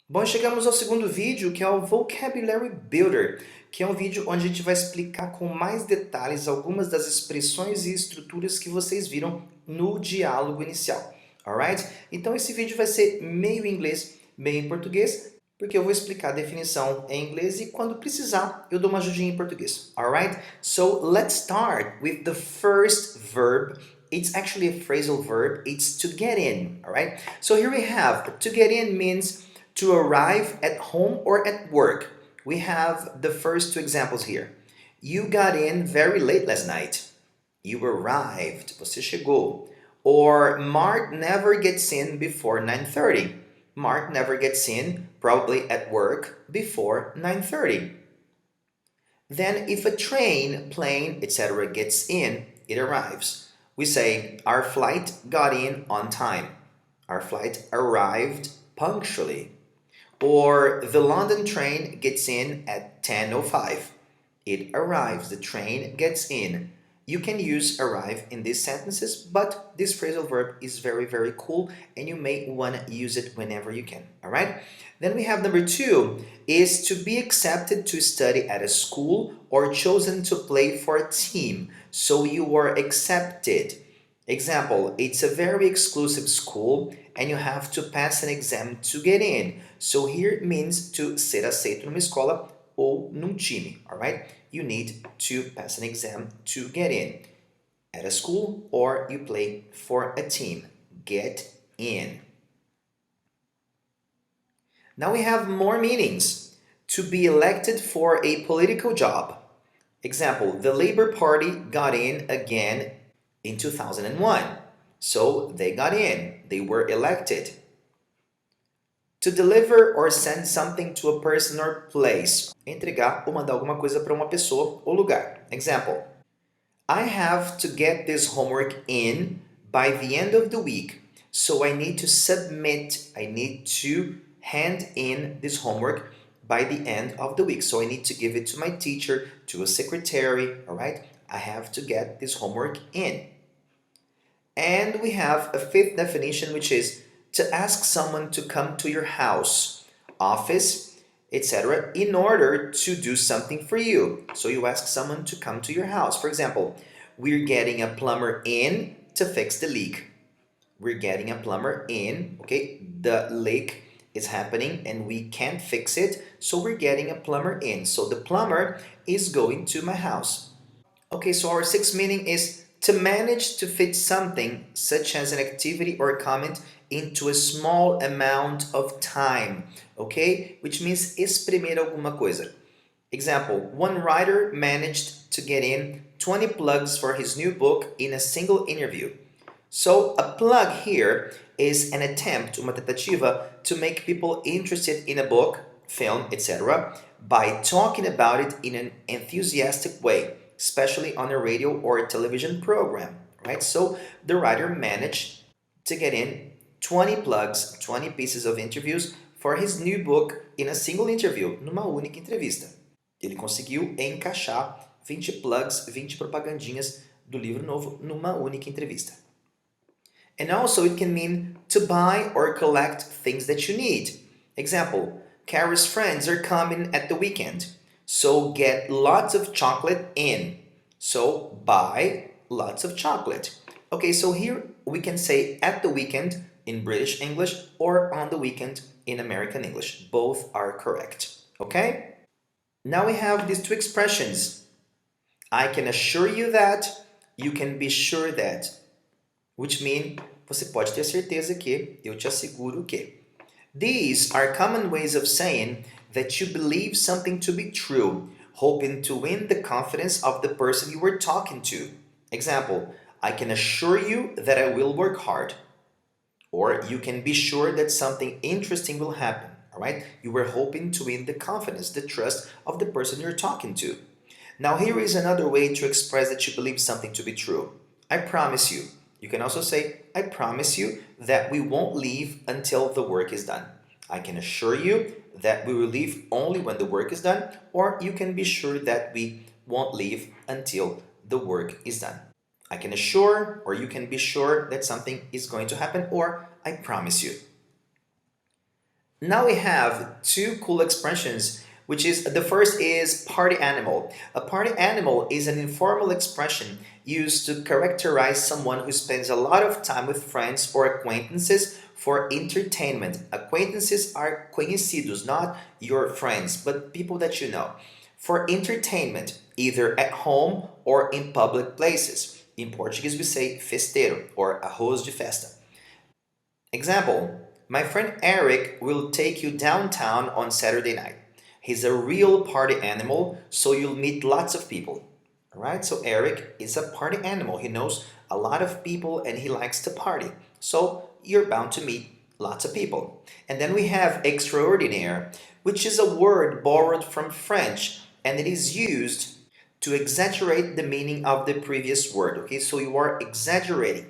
Bom, chegamos ao segundo vídeo, que é o Vocabulary Builder, que é um vídeo onde a gente vai explicar com mais detalhes algumas das expressões e estruturas que vocês viram no diálogo inicial, alright? Então esse vídeo vai ser meio em inglês, meio em português, porque eu vou explicar a definição em inglês e quando precisar eu dou uma ajudinha em português, alright? So let's start with the first verb. It's actually a phrasal verb. It's to get in, alright? So here we have, to get in means to arrive at home or at work. We have the first two examples here. You got in very late last night. You arrived. Você chegou. Or Mark never gets in before 9:30. Mark never gets in, probably at work, before 9:30. Then if a train, plane, etc. gets in, it arrives. We say, our flight got in on time. Our flight arrived punctually. Or the London train gets in at 10:05. It arrives, the train gets in. You can use arrive in these sentences, but this phrasal verb is very, very cool and you may want to use it whenever you can, all right? Then we have number two, is to be accepted to study at a school or chosen to play for a team. So you were accepted. Example, it's a very exclusive school and you have to pass an exam to get in. So here it means to ser aceito numa escola ou num time, alright? You need to pass an exam to get in at a school or you play for a team. Get in. Now we have more meanings. To be elected for a political job. Example, the Labour Party got in again in 2001. So they got in, they were elected. To deliver or send something to a person or place. Entregar ou mandar alguma coisa para uma pessoa ou lugar. Example, I have to get this homework in by the end of the week. So I need to submit, I need to hand in this homework by the end of the week. So I need to give it to my teacher, to a secretary, all right? I have to get this homework in. And we have a fifth definition, which is to ask someone to come to your house, office, etc., in order to do something for you. So you ask someone to come to your house. For example, we're getting a plumber in to fix the leak. We're getting a plumber in, okay? The leak is happening and we can't fix it, so we're getting a plumber in. So the plumber is going to my house. Okay, so our sixth meaning is to manage to fit something, such as an activity or comment, into a small amount of time, okay? Which means exprimir alguma coisa. Example, one writer managed to get in 20 plugs for his new book in a single interview. So a plug here is an attempt, uma tentativa, to make people interested in a book, film, etc. by talking about it in an enthusiastic way, especially on a radio or a television program, right? So the writer managed to get in 20 plugs, 20 pieces of interviews for his new book in a single interview, numa única entrevista. Ele conseguiu encaixar 20 plugs, 20 propagandinhas do livro novo numa única entrevista. And also it can mean to buy or collect things that you need. Example, Kara's friends are coming at the weekend. So get lots of chocolate in. So buy lots of chocolate. Okay, so here we can say at the weekend in British English or on the weekend in American English. Both are correct. Okay? Now we have these two expressions. I can assure you that, you can be sure that. Which mean, você pode ter certeza que, eu te asseguro que. These are common ways of saying that you believe something to be true, hoping to win the confidence of the person you were talking to. Example, I can assure you that I will work hard. Or you can be sure that something interesting will happen, all right? You were hoping to win the confidence, the trust of the person you're talking to. Now here is another way to express that you believe something to be true. I promise you. You can also say, I promise you that we won't leave until the work is done. I can assure you that we will leave only when the work is done, or you can be sure that we won't leave until the work is done. I can assure, or you can be sure that something is going to happen, or I promise you. Now we have two cool expressions, which is the first is party animal. A party animal is an informal expression used to characterize someone who spends a lot of time with friends or acquaintances for entertainment. Acquaintances are conhecidos, not your friends, but people that you know. For entertainment, either at home or in public places. In Portuguese we say festeiro or arroz de festa. Example, my friend Eric will take you downtown on Saturday night. He's a real party animal, so you'll meet lots of people. Alright, so Eric is a party animal. He knows a lot of people and he likes to party. So you're bound to meet lots of people. And then we have extraordinaire, which is a word borrowed from French and it is used to exaggerate the meaning of the previous word. Okay, so you are exaggerating.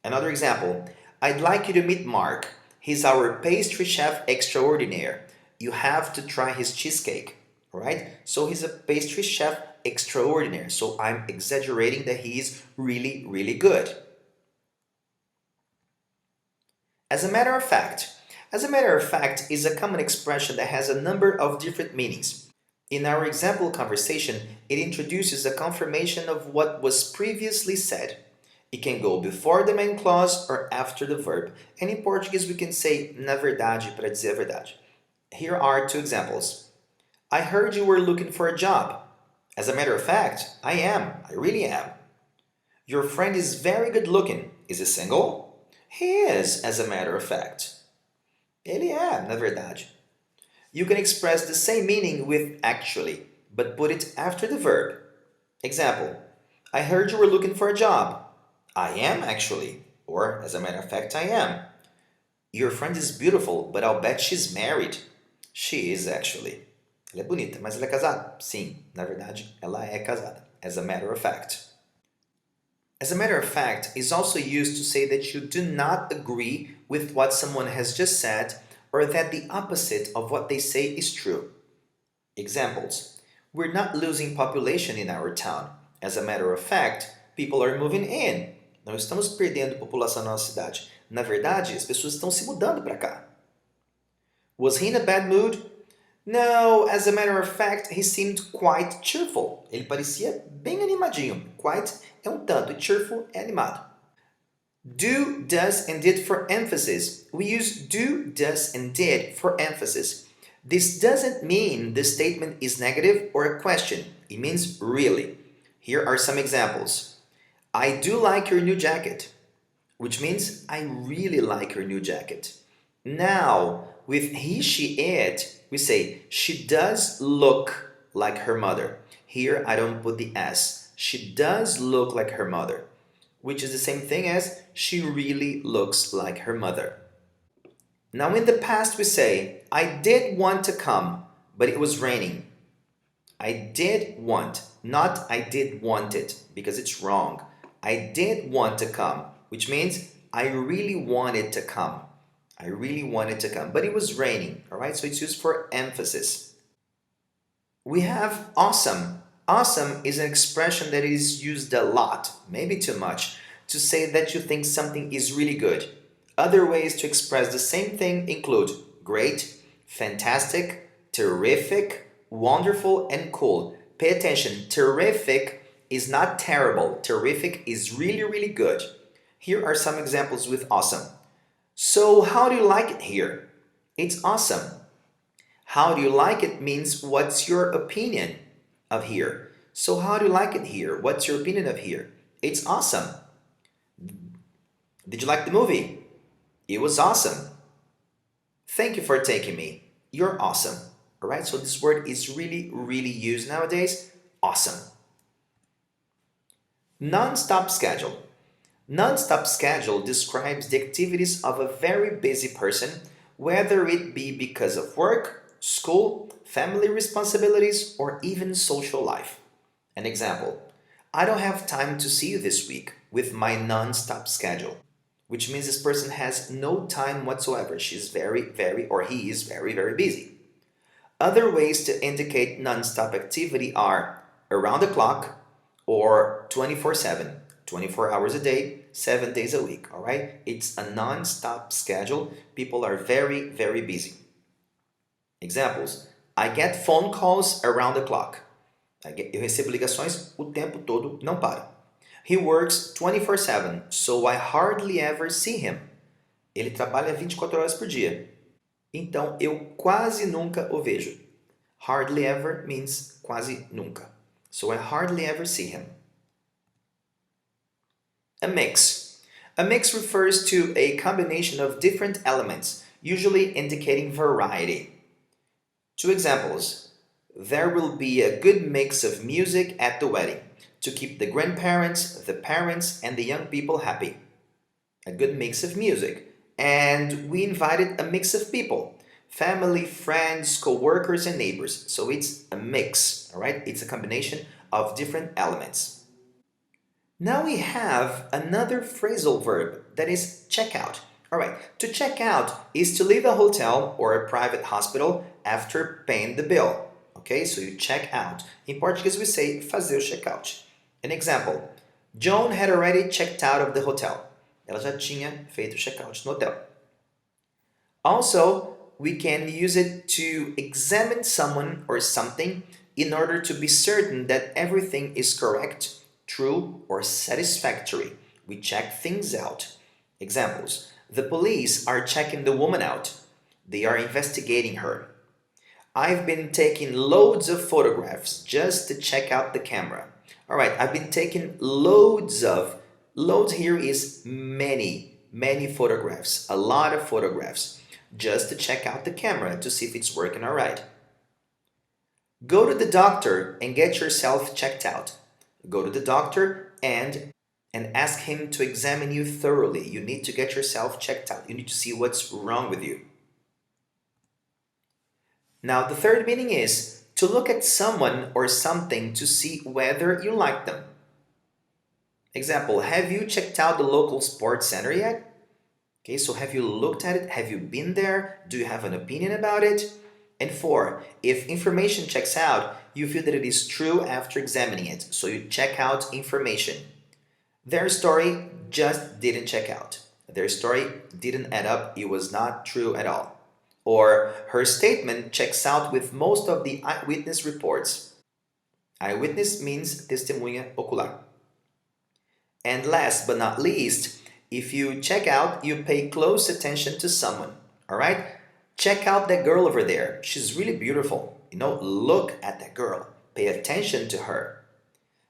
Another example, I'd like you to meet Mark. He's our pastry chef extraordinaire. You have to try his cheesecake, right? So he's a pastry chef extraordinaire. So I'm exaggerating that he's really, really good. As a matter of fact. As a matter of fact is a common expression that has a number of different meanings. In our example conversation, it introduces a confirmation of what was previously said. It can go before the main clause or after the verb. And in Portuguese we can say na verdade para dizer a verdade. Here are two examples. I heard you were looking for a job. As a matter of fact, I am. I really am. Your friend is very good looking. Is he single? He is, as a matter of fact. Ele é, na verdade. You can express the same meaning with actually, but put it after the verb. Example, I heard you were looking for a job. I am actually, or as a matter of fact, I am. Your friend is beautiful, but I'll bet she's married. She is actually. Ela é bonita, mas ela é casada? Sim, na verdade, ela é casada, as a matter of fact. As a matter of fact is also used to say that you do not agree with what someone has just said or that the opposite of what they say is true. Examples, we're not losing population in our town. As a matter of fact, people are moving in. Não estamos perdendo população na nossa cidade. Na verdade, as pessoas estão se mudando para cá. Was he in a bad mood? No, as a matter of fact, he seemed quite cheerful. Ele parecia bem animadinho. Quite é um tanto, e cheerful é animado. Do, does, and did for emphasis. We use do, does, and did for emphasis. This doesn't mean the statement is negative or a question. It means really. Here are some examples. I do like your new jacket, which means I really like your new jacket. Now, with he, she, it, we say she does look like her mother. Here I don't put the S. She does look like her mother, which is the same thing as she really looks like her mother. Now in the past we say, I did want to come, but it was raining. I did want, not I did want it, because it's wrong. I did want to come, which means I really wanted to come. I really wanted to come, but it was raining, all right? So it's used for emphasis. We have awesome. Awesome is an expression that is used a lot, maybe too much, to say that you think something is really good. Other ways to express the same thing include great, fantastic, terrific, wonderful, and cool. Pay attention, terrific is not terrible. Terrific is really, really good. Here are some examples with awesome. So how do you like it here? It's awesome. How do you like it means what's your opinion of here? So how do you like it here? What's your opinion of here? It's awesome. Did you like the movie? It was awesome. Thank you for taking me. You're awesome. All right, so this word is really, really used nowadays. Awesome. Non-stop schedule. Non-stop schedule describes the activities of a very busy person, whether it be because of work, school, family responsibilities, or even social life. An example, I don't have time to see you this week with my non-stop schedule, which means this person has no time whatsoever. She's very, or he is very, very busy. Other ways to indicate non-stop activity are around the clock or 24/7, 24 hours a day, 7 days a week, all right? It's a non-stop schedule. People are very, very busy. Examples: I get phone calls around the clock. Eu recebo ligações o tempo todo, não para. He works 24/7, so I hardly ever see him. Ele trabalha 24 horas por dia, então eu quase nunca o vejo. Hardly ever means quase nunca. So I hardly ever see him. A mix. A mix refers to a combination of different elements, usually indicating variety. Two examples. There will be a good mix of music at the wedding to keep the grandparents, the parents, and the young people happy. A good mix of music. And we invited a mix of people. Family, friends, co-workers, and neighbors. So it's a mix, all right? It's a combination of different elements. Now we have another phrasal verb, that is check out. All right, to check out is to leave a hotel or a private hospital after paying the bill. Okay, so you check out. In Portuguese we say fazer o check-out. An example, Joan had already checked out of the hotel. Ela já tinha feito o check-out no hotel. Also, we can use it to examine someone or something in order to be certain that everything is correct, true, or satisfactory. We check things out. Examples: the police are checking the woman out. They are investigating her. I've been taking loads of photographs just to check out the camera. All right, I've been taking loads of. Loads here is many photographs, a lot of photographs, just to check out the camera to see if it's working all right. Go to the doctor and get yourself checked out. Go to the doctor and ask him to examine you thoroughly. You need to get yourself checked out. You need to see what's wrong with you. Now, the third meaning is to look at someone or something to see whether you like them. Example, have you checked out the local sports center yet? Okay, so have you looked at it? Have you been there? Do you have an opinion about it? And 4, if information checks out, you feel that it is true after examining it, so you check out information. Their story just didn't check out. Their story didn't add up. It was not true at all. Or her statement checks out with most of the eyewitness reports. Eyewitness means testemunha ocular. And last but not least, if you check out, you pay close attention to someone. All right? Check out that girl over there. She's really beautiful. Look at that girl. Pay attention to her.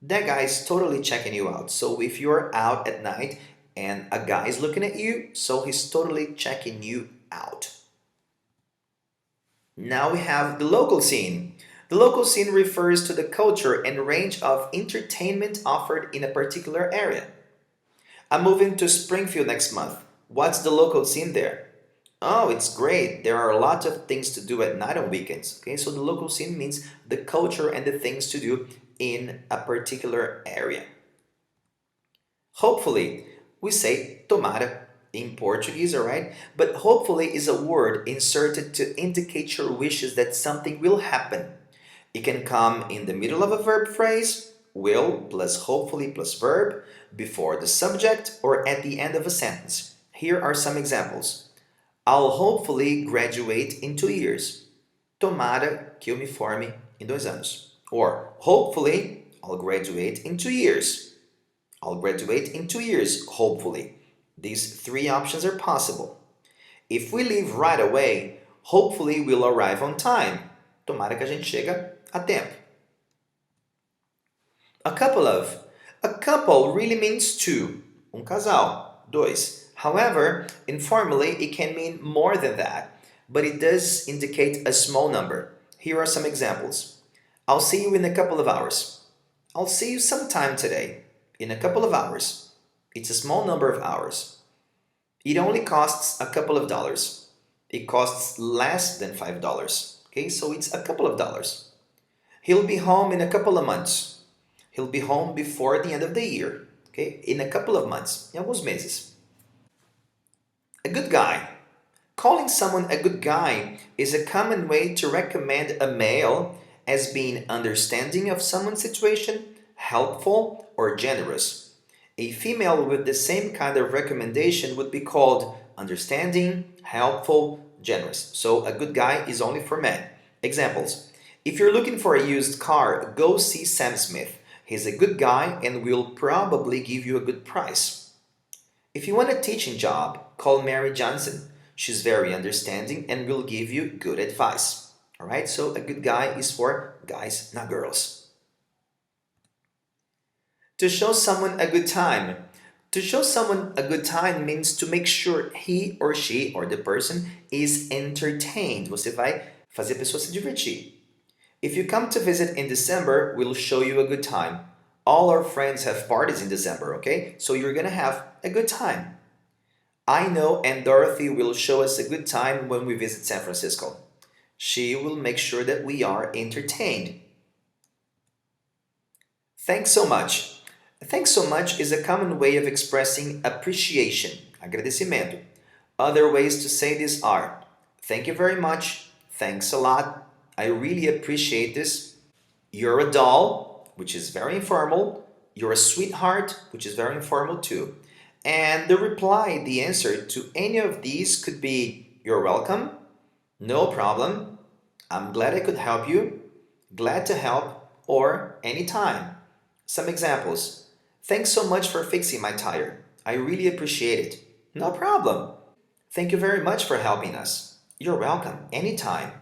That guy is totally checking you out. So if you're out at night and a guy is looking at you, so he's totally checking you out. Now we have the local scene. The local scene refers to the culture and range of entertainment offered in a particular area. I'm moving to Springfield next month. What's the local scene there? Oh, it's great. There are a lot of things to do at night on weekends. Okay, so the local scene means the culture and the things to do in a particular area. Hopefully, we say tomara in Portuguese, all right? But hopefully is a word inserted to indicate your wishes that something will happen. It can come in the middle of a verb phrase, will plus hopefully plus verb, before the subject, or at the end of a sentence. Here are some examples. I'll hopefully graduate in 2 years. Tomara que eu me forme em 2 anos. Or hopefully I'll graduate in 2 years. I'll graduate in 2 years, hopefully. These 3 options are possible. If we leave right away, hopefully we'll arrive on time. Tomara que a gente chega a tempo. A couple really means 2. Casal, 2. However, informally, it can mean more than that, but it does indicate a small number. Here are some examples. I'll see you in a couple of hours. I'll see you sometime today. In a couple of hours. It's a small number of hours. It only costs a couple of dollars. It costs less than $5. Okay, so it's a couple of dollars. He'll be home in a couple of months. He'll be home before the end of the year. Okay, in a couple of months. Em alguns meses. A good guy. Calling someone a good guy is a common way to recommend a male as being understanding of someone's situation, helpful, or generous. A female with the same kind of recommendation would be called understanding, helpful, generous. So a good guy is only for men. Examples. If you're looking for a used car, go see Sam Smith. He's a good guy and will probably give you a good price. If you want a teaching job, call Mary Johnson. She's very understanding and will give you good advice. Alright, so a good guy is for guys, not girls. To show someone a good time. To show someone a good time means to make sure he or she or the person is entertained. Você vai fazer a pessoa se divertir. If you come to visit in December, we'll show you a good time. All our friends have parties in December, okay? So you're gonna have a good time. I know and Dorothy will show us a good time when we visit San Francisco. She will make sure that we are entertained. Thanks so much. Thanks so much is a common way of expressing appreciation, agradecimento. Other ways to say this are, thank you very much, thanks a lot, I really appreciate this, you're a doll, which is very informal, you're a sweetheart, which is very informal too. And the reply, the answer to any of these could be, you're welcome, no problem, I'm glad I could help you, glad to help, or anytime. Some examples. Thanks so much for fixing my tire. I really appreciate it. No problem. Thank you very much for helping us. You're welcome, anytime.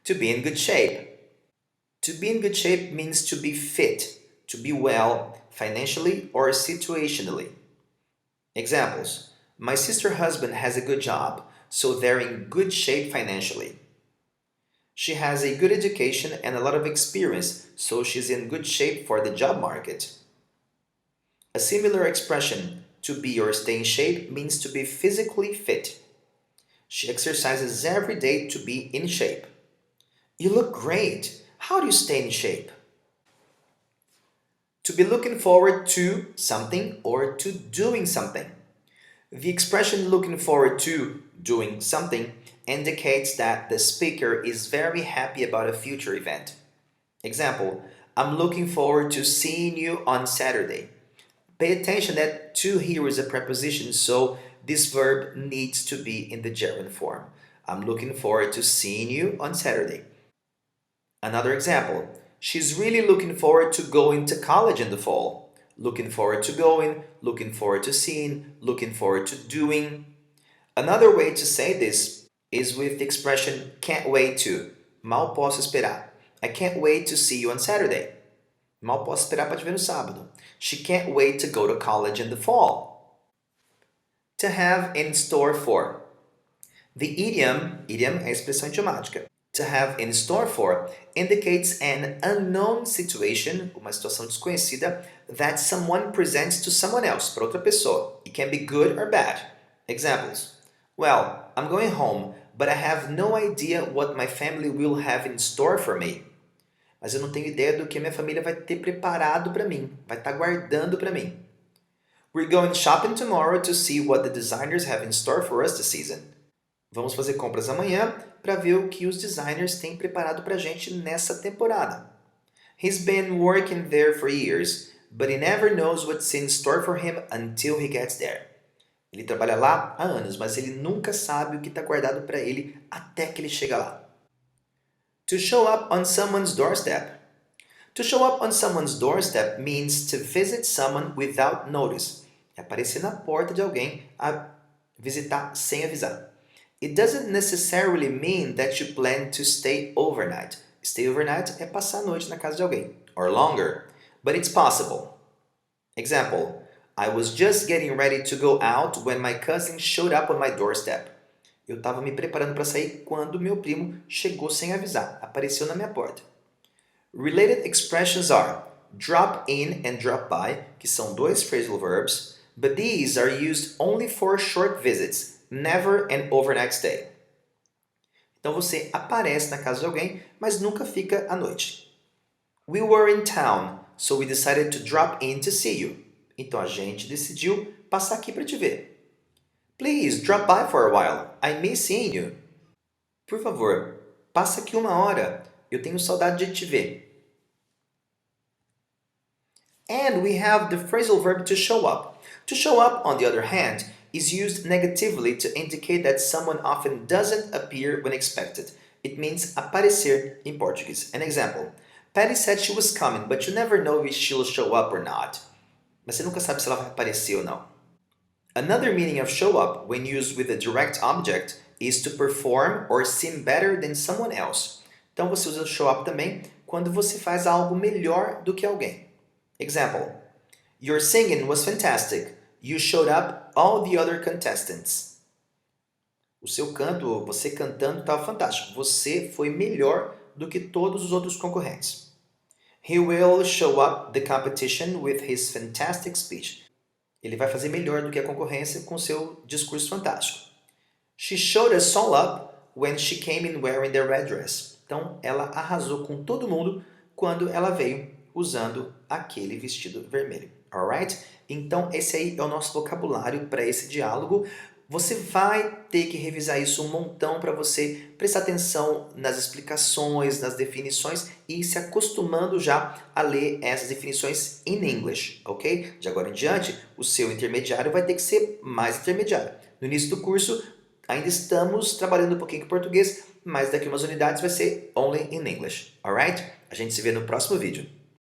To be in good shape. To be in good shape means to be fit, to be well, financially or situationally. Examples. My sister's husband has a good job, so they're in good shape financially. She has a good education and a lot of experience, so she's in good shape for the job market. A similar expression, to be or stay in shape, means to be physically fit. She exercises every day to be in shape. You look great. How do you stay in shape? To be looking forward to something or to doing something. The expression looking forward to doing something indicates that the speaker is very happy about a future event. Example, I'm looking forward to seeing you on Saturday. Pay attention that to here is a preposition, so this verb needs to be in the gerund form. I'm looking forward to seeing you on Saturday. Another example, she's really looking forward to going to college in the fall. Looking forward to going, looking forward to seeing, looking forward to doing. Another way to say this is with the expression can't wait to. Mal posso esperar. I can't wait to see you on Saturday. Mal posso esperar para te ver no sábado. She can't wait to go to college in the fall. To have in store for. The idiom é a expressão idiomática. To have in store for indicates an unknown situation, uma situação desconhecida, that someone presents to someone else, para outra pessoa. It can be good or bad. Examples. Well, I'm going home, but I have no idea what my family will have in store for me. Mas eu não tenho ideia do que minha família vai ter preparado para mim, vai estar guardando para mim. We're going shopping tomorrow to see what the designers have in store for us this season. Vamos fazer compras amanhã para ver o que os designers têm preparado para a gente nessa temporada. He's been working there for years, but he never knows what's in store for him until he gets there. Ele trabalha lá há anos, mas ele nunca sabe o que está guardado para ele até que ele chega lá. To show up on someone's doorstep. To show up on someone's doorstep means to visit someone without notice. É aparecer na porta de alguém a visitar sem avisar. It doesn't necessarily mean that you plan to stay overnight. Stay overnight é passar a noite na casa de alguém, or longer, but it's possible. Example, I was just getting ready to go out when my cousin showed up on my doorstep. Eu estava me preparando para sair quando meu primo chegou sem avisar, apareceu na minha porta. Related expressions are drop in and drop by, que são dois phrasal verbs, but these are used only for short visits, never an overnight stay. Então você aparece na casa de alguém, mas nunca fica à noite. We were in town, so we decided to drop in to see you. Então a gente decidiu passar aqui para te ver. Please drop by for a while. I miss seeing you. Por favor, passa aqui uma hora. Eu tenho saudade de te ver. And we have the phrasal verb to show up. To show up, on the other hand, is used negatively to indicate that someone often doesn't appear when expected. It means aparecer em português. An example. Patty said she was coming, but you never know if she'll show up or not. Mas você nunca sabe se ela vai aparecer ou não. Another meaning of show up, when used with a direct object, is to perform or seem better than someone else. Então você usa o show up também quando você faz algo melhor do que alguém. Example. Your singing was fantastic. You showed up all the other contestants. O seu canto, você cantando, estava fantástico. Você foi melhor do que todos os outros concorrentes. He will show up the competition with his fantastic speech. Ele vai fazer melhor do que a concorrência com seu discurso fantástico. She showed us all up when she came in wearing the red dress. Então, ela arrasou com todo mundo quando ela veio usando aquele vestido vermelho. Alright? Então, esse aí é o nosso vocabulário para esse diálogo. Você vai ter que revisar isso um montão para você prestar atenção nas explicações, nas definições e ir se acostumando já a ler essas definições in English, ok? De agora em diante, o seu intermediário vai ter que ser mais intermediário. No início do curso, ainda estamos trabalhando um pouquinho com português, mas daqui umas unidades vai ser only in English, alright? A gente se vê no próximo vídeo.